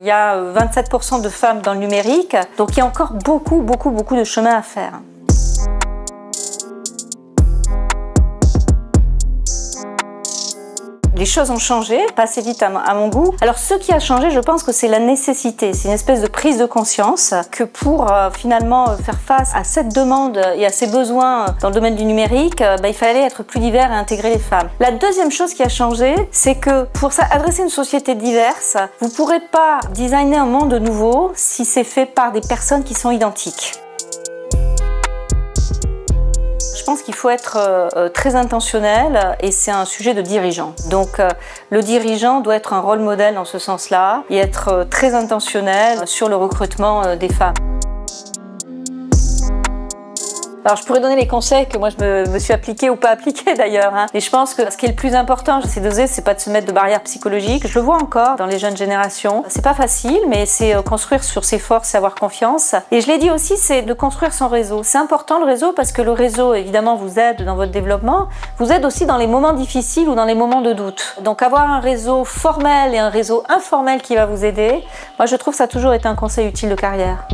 Il y a 27% de femmes dans le numérique, donc il y a encore beaucoup de chemin à faire. Les choses ont changé, pas assez vite à mon goût. Alors ce qui a changé, je pense que c'est la nécessité. C'est une espèce de prise de conscience que pour finalement faire face à cette demande et à ces besoins dans le domaine du numérique, il fallait être plus divers et intégrer les femmes. La deuxième chose qui a changé, c'est que pour adresser une société diverse, vous ne pourrez pas designer un monde nouveau si c'est fait par des personnes qui sont identiques. Je pense qu'il faut être très intentionnel et c'est un sujet de dirigeant. Donc le dirigeant doit être un rôle modèle dans ce sens-là et être très intentionnel sur le recrutement des femmes. Alors je pourrais donner les conseils que moi je me suis appliquée ou pas appliquée d'ailleurs. Mais je pense que ce qui est le plus important, c'est d'oser, c'est pas de se mettre de barrières psychologiques. Je le vois encore dans les jeunes générations. C'est pas facile, mais c'est construire sur ses forces et avoir confiance. Et je l'ai dit aussi, c'est de construire son réseau. C'est important le réseau parce que le réseau, évidemment, vous aide dans votre développement, vous aide aussi dans les moments difficiles ou dans les moments de doute. Donc avoir un réseau formel et un réseau informel qui va vous aider, moi je trouve que ça a toujours été un conseil utile de carrière.